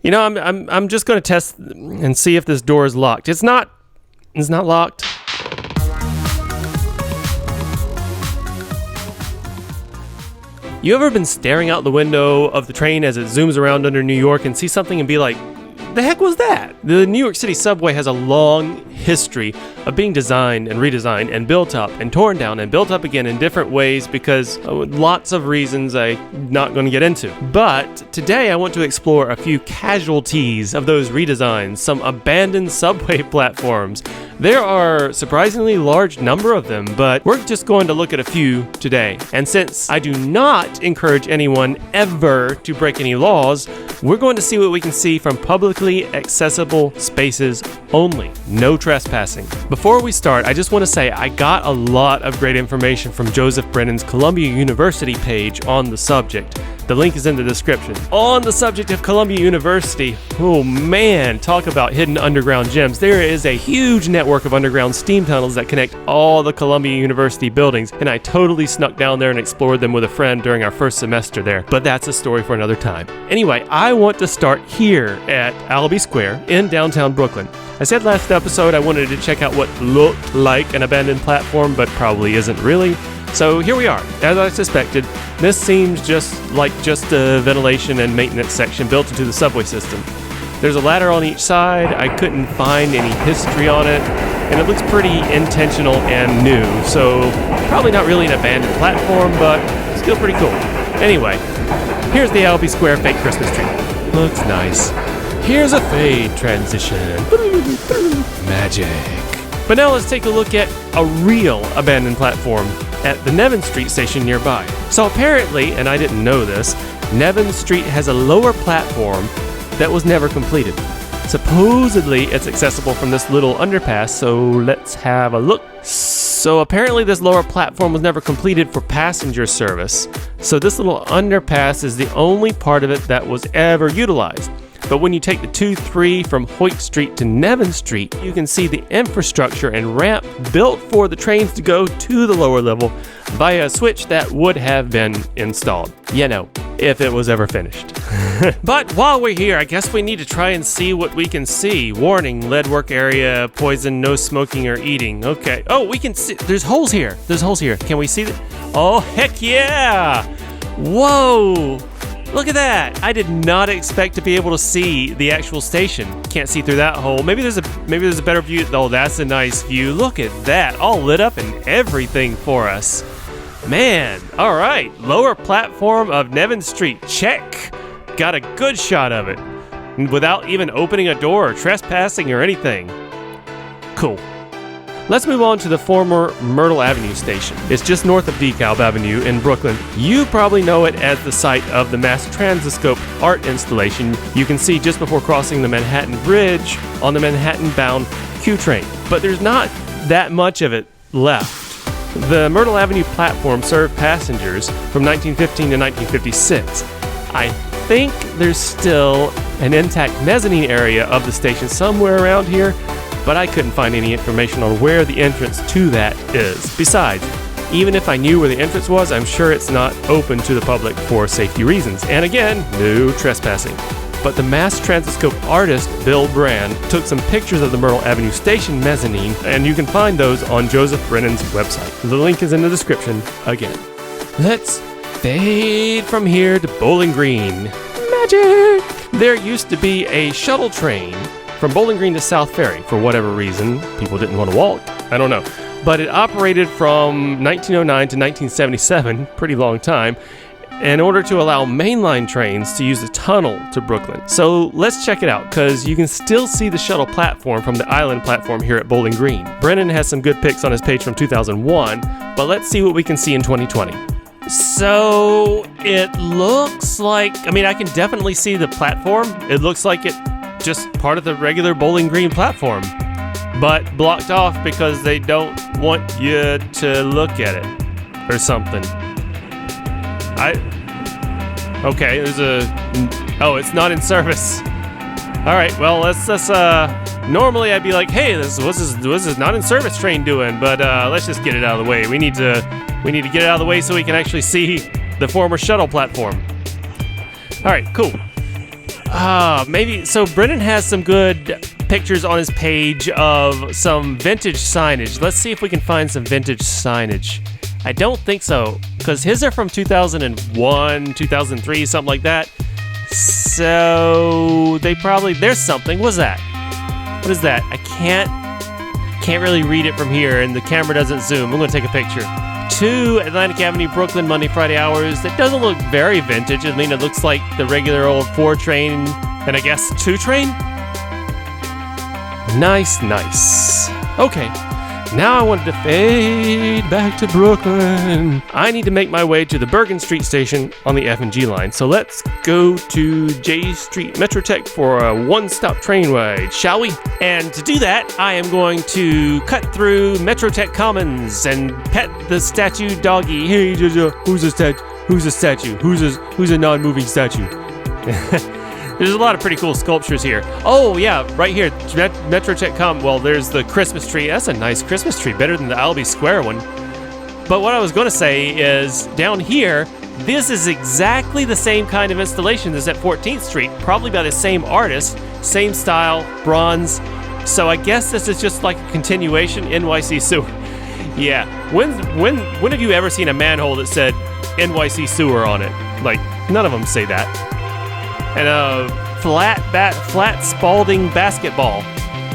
You know, I'm just going to test and see if this door is locked. It's not locked. You ever been staring out the window of the train as it zooms around under New York and see something and be like, the heck was that? The New York City subway has a long history of being designed and redesigned and built up and torn down and built up again in different ways because lots of reasons I'm not going to get into. But today I want to explore a few casualties of those redesigns, some abandoned subway platforms. There are a surprisingly large number of them, but we're just going to look at a few today. And since I do not encourage anyone ever to break any laws, we're going to see what we can see from publicly accessible spaces only. No trespassing. Before we start, I just want to say I got a lot of great information from Joseph Brennan's Columbia University page on the subject. The link is in the description. On the subject of Columbia University, oh man, talk about hidden underground gems. There is a huge network of underground steam tunnels that connect all the Columbia University buildings, and I totally snuck down there and explored them with a friend during our first semester there, but that's a story for another time. Anyway, I want to start here at Albee Square in downtown Brooklyn. I said last episode I wanted to check out what looked like an abandoned platform, but probably isn't really. So here we are. As I suspected, this seems just a ventilation and maintenance section built into the subway system. There's a ladder on each side. I couldn't find any history on it, and it looks pretty intentional and new, so probably not really an abandoned platform, but still pretty cool. Anyway, here's the Albee Square fake Christmas tree. Looks nice. Here's a fade transition. Magic. But now let's take a look at a real abandoned platform at the Nevins Street station nearby. So apparently, and I didn't know this, Nevins Street has a lower platform that was never completed. Supposedly, it's accessible from this little underpass, so let's have a look. So apparently this lower platform was never completed for passenger service. So this little underpass is the only part of it that was ever utilized. But when you take the 2-3 from Hoyt Street to Nevins Street, you can see the infrastructure and ramp built for the trains to go to the lower level via a switch that would have been installed. You know, if it was ever finished. But while we're here, I guess we need to try and see what we can see. Warning, lead work area, poison, no smoking or eating. Okay. Oh, we can see. There's holes here. Can we see that? Oh, heck yeah. Whoa. Look at that! I did not expect to be able to see the actual station. Can't see through that hole. Maybe there's a better view. Oh, that's a nice view. Look at that, all lit up and everything for us. Man, all right. Lower platform of Nevins Street. Check. Got a good shot of it without even opening a door or trespassing or anything. Cool. Let's move on to the former Myrtle Avenue station. It's just north of DeKalb Avenue in Brooklyn. You probably know it as the site of the Mass Transiscope art installation you can see just before crossing the Manhattan Bridge on the Manhattan-bound Q train. But there's not that much of it left. The Myrtle Avenue platform served passengers from 1915 to 1956. I think there's still an intact mezzanine area of the station somewhere around here, but I couldn't find any information on where the entrance to that is. Besides, even if I knew where the entrance was, I'm sure it's not open to the public for safety reasons. And again, no trespassing. But the Mass Transiscope artist, Bill Brand, took some pictures of the Myrtle Avenue station mezzanine, and you can find those on Joseph Brennan's website. The link is in the description again. Let's fade from here to Bowling Green. Magic! There used to be a shuttle train from Bowling Green to South Ferry. For whatever reason, people didn't want to walk. I don't know. But it operated from 1909 to 1977, pretty long time, in order to allow mainline trains to use the tunnel to Brooklyn. So let's check it out, because you can still see the shuttle platform from the island platform here at Bowling Green. Brennan has some good pics on his page from 2001, but let's see what we can see in 2020. So it looks like, I can definitely see the platform. It looks like it just part of the regular Bowling Green platform, but blocked off because they don't want you to look at it or something. Okay, it's not in service. All right, well, let's normally I'd be like, hey, what's this not in service train doing? But let's just get it out of the way. We need to get it out of the way so we can actually see the former shuttle platform. All right, cool. Maybe, so Brennan has some good pictures on his page of some vintage signage. Let's see if we can find some vintage signage. I don't think so, because his are from 2001, 2003, something like that. So they probably, there's something. What's that? What is that? I can't really read it from here, and the camera doesn't zoom. I'm gonna take a picture. 2 Atlantic Avenue, Brooklyn, Monday, Friday hours. That doesn't look very vintage. I mean, it looks like the regular old 4 train, and I guess 2 train? Nice. Okay, now I wanted to fade back to Brooklyn. I need to make my way to the Bergen Street station on the F and G line. So let's go to J Street Metrotech for a one-stop train ride, shall we? And to do that, I am going to cut through Metrotech Commons and pet the statue doggy. Hey, who's a statue? Who's a non-moving statue? There's a lot of pretty cool sculptures here. Oh, yeah, right here, Metrotech well, there's the Christmas tree. That's a nice Christmas tree, better than the Albee Square one. But what I was going to say is, down here, this is exactly the same kind of installation as at 14th Street, probably by the same artist, same style, bronze. So I guess this is just like a continuation, NYC Sewer. Yeah, when have you ever seen a manhole that said NYC Sewer on it? Like, none of them say that. And a flat Spalding basketball,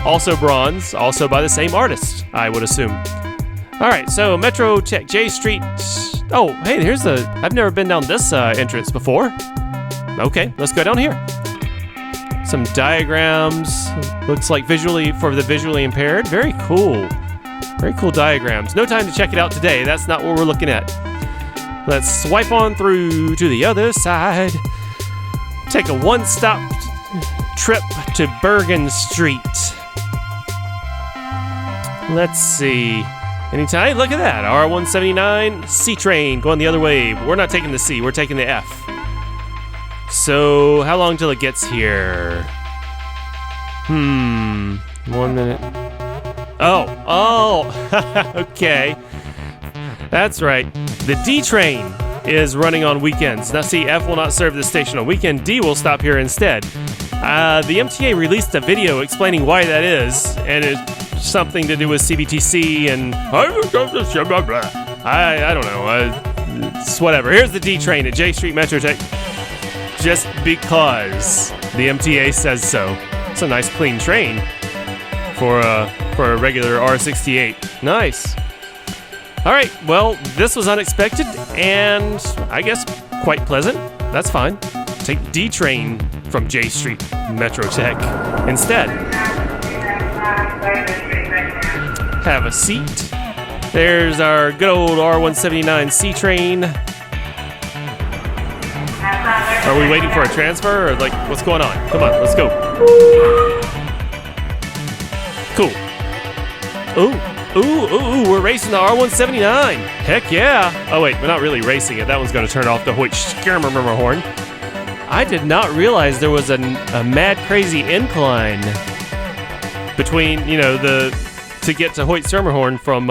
also bronze, also by the same artist, I would assume. All right, so Metrotech J Street. Oh, hey, I've never been down this entrance before. Okay, let's go down here. Some diagrams. Looks like for the visually impaired. Very cool diagrams. No time to check it out today. That's not what we're looking at. Let's swipe on through to the other side. Take a one-stop trip to Bergen Street. Let's see. Anytime, look at that. R179 C train going the other way. We're not taking the C, we're taking the F. So, how long till it gets here? 1 minute. Oh, okay. That's right. The D train is running on weekends. Now see, F will not serve this station on weekend. D will stop here instead. The MTA released a video explaining why that is, and it's something to do with CBTC and I don't know. It's whatever. Here's the D train at J Street Metrotech, just because the MTA says so. It's a nice clean train for a regular R68. Nice. All right, well, this was unexpected and I guess quite pleasant. That's fine. Take D train from J Street Metrotech instead. Have a seat. There's our good old R179 C train. Are we waiting for a transfer or like what's going on? Come on, let's go. Cool. Ooh, we're racing the R179. Heck yeah. Oh wait, we're not really racing it. That one's gonna turn off the Hoyt-Schermermer horn. I did not realize there was a mad crazy incline between, to get to Hoyt-Schermerhorn from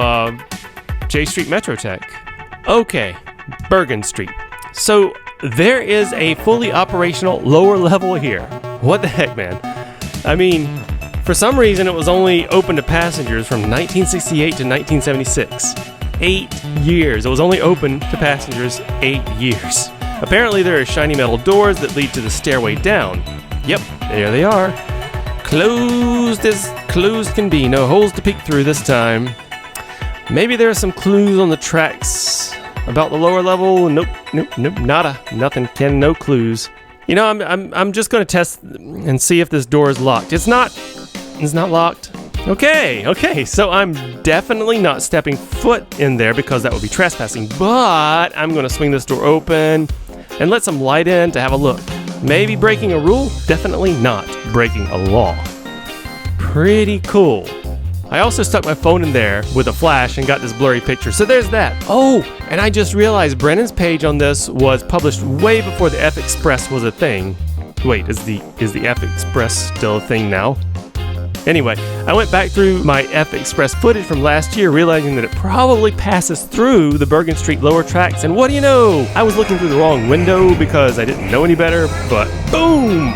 J Street Metrotech. Okay, Bergen Street. So there is a fully operational lower level here. What the heck, man? I mean, for some reason, it was only open to passengers from 1968 to 1976. 8 years. It was only open to passengers 8 years. Apparently, there are shiny metal doors that lead to the stairway down. Yep, there they are. Closed as closed can be. No holes to peek through this time. Maybe there are some clues on the tracks about the lower level. Nope, nada. Nothing. No clues. I'm just going to test and see if this door is locked. It's not locked. Okay, so I'm definitely not stepping foot in there because that would be trespassing, but I'm going to swing this door open and let some light in to have a look. Maybe breaking a rule, definitely not breaking a law. Pretty cool. I also stuck my phone in there with a flash and got this blurry picture, so there's that. Oh, and I just realized Brennan's page on this was published way before the F Express was a thing. Wait, is the F Express still a thing now? Anyway, I went back through my F Express footage from last year, realizing that it probably passes through the Bergen Street lower tracks, and what do you know? I was looking through the wrong window because I didn't know any better, but boom!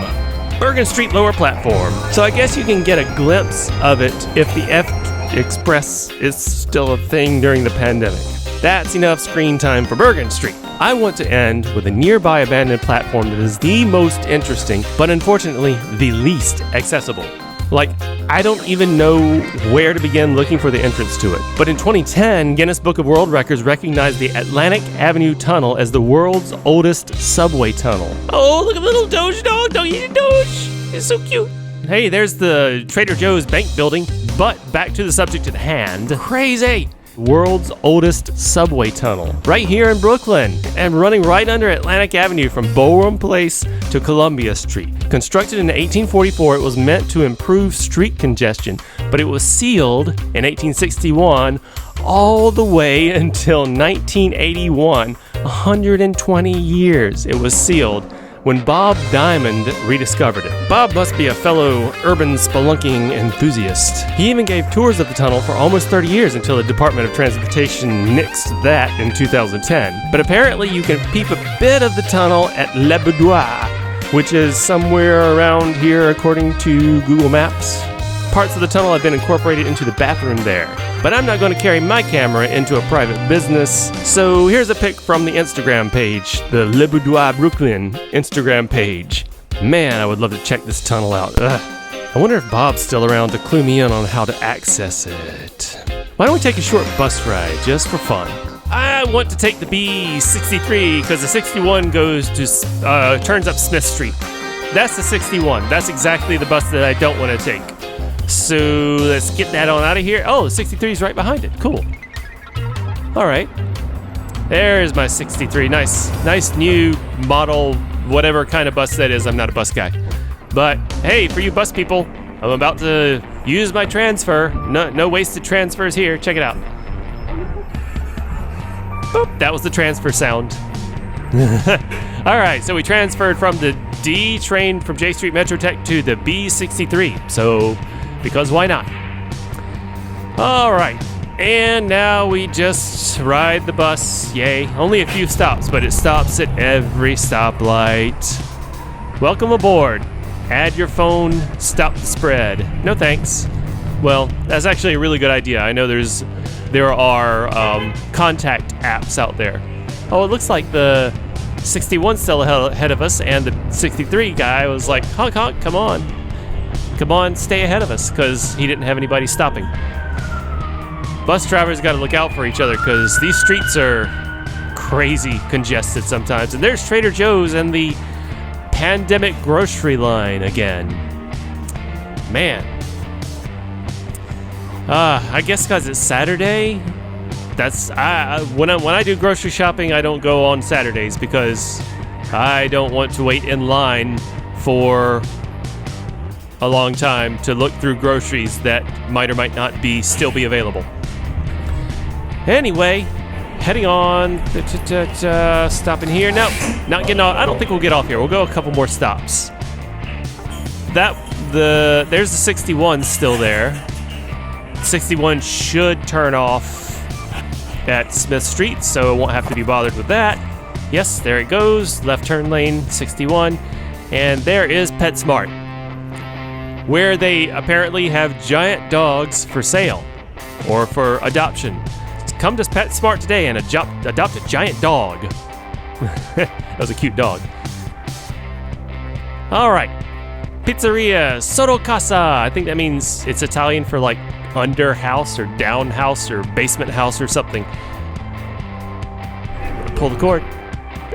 Bergen Street lower platform. So I guess you can get a glimpse of it if the F Express is still a thing during the pandemic. That's enough screen time for Bergen Street. I want to end with a nearby abandoned platform that is the most interesting, but unfortunately the least accessible. Like, I don't even know where to begin looking for the entrance to it. But in 2010, Guinness Book of World Records recognized the Atlantic Avenue Tunnel as the world's oldest subway tunnel. Oh, look at the little Doge dog. Don't eat a Doge. It's so cute. Hey, there's the Trader Joe's bank building. But back to the subject at hand. Crazy. World's oldest subway tunnel, right here in Brooklyn, and running right under Atlantic Avenue from Ballroom Place to Columbia Street. Constructed in 1844, it was meant to improve street congestion, but it was sealed in 1861 all the way until 1981, 120 years it was sealed, when Bob Diamond rediscovered it. Bob must be a fellow urban spelunking enthusiast. He even gave tours of the tunnel for almost 30 years until the Department of Transportation nixed that in 2010. But apparently you can peep a bit of the tunnel at Le Boudoir, which is somewhere around here according to Google Maps. Parts of the tunnel have been incorporated into the bathroom there. But I'm not going to carry my camera into a private business, so here's a pic from the Instagram page, the Le Boudoir Brooklyn Instagram page. Man, I would love to check this tunnel out. I wonder if Bob's still around to clue me in on how to access it. Why don't we take a short bus ride, just for fun? I want to take the B63, because the 61 goes to, turns up Smith Street. That's the 61. That's exactly the bus that I don't want to take. So let's get that on out of here. Oh, the 63 is right behind it. Cool. All right. There's my 63. Nice new model, whatever kind of bus that is. I'm not a bus guy. But hey, for you bus people, I'm about to use my transfer. No wasted transfers here. Check it out. Boop. That was the transfer sound. All right. So we transferred from the D train from J Street Metrotech to the B63. So, because why not? All right, and now we just ride the bus. Yay, only a few stops, but it stops at every stoplight. Welcome aboard. Add your phone, stop the spread. No thanks. Well, that's actually a really good idea. I know there are contact apps out there. Oh, it looks like the 61's still ahead of us, and the 63 guy was like, honk, honk, come on, stay ahead of us, because he didn't have anybody stopping. Bus drivers got to look out for each other, because these streets are crazy congested sometimes. And there's Trader Joe's and the pandemic grocery line again. Man. I guess because it's Saturday, that's when I do grocery shopping, I don't go on Saturdays, because I don't want to wait in line for a long time to look through groceries that might or might not still be available. Anyway, heading on, stopping here. No, not getting off. I don't think we'll get off here. We'll go a couple more stops. There's the 61 still there. 61 should turn off at Smith Street, so it won't have to be bothered with that. Yes, there it goes. Left turn lane, 61. And there is PetSmart, where they apparently have giant dogs for sale or for adoption. Come to PetSmart today and adopt a giant dog. That was a cute dog. All right. Pizzeria Sotto Casa. I think that means it's Italian for like under house or down house or basement house or something. Pull the cord.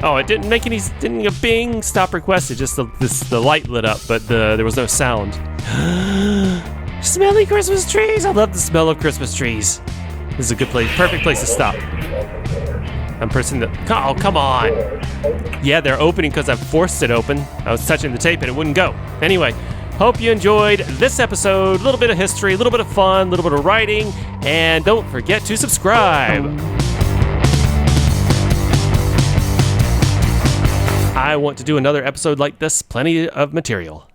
Oh, it didn't make didn't a bing, stop requested, just the light lit up, but there was no sound. Smelly Christmas trees! I love the smell of Christmas trees. This is a good place, perfect place to stop. I'm pressing oh, come on! Yeah, they're opening because I forced it open. I was touching the tape and it wouldn't go. Anyway, hope you enjoyed this episode. A little bit of history, a little bit of fun, a little bit of writing, and don't forget to subscribe. I want to do another episode like this, plenty of material.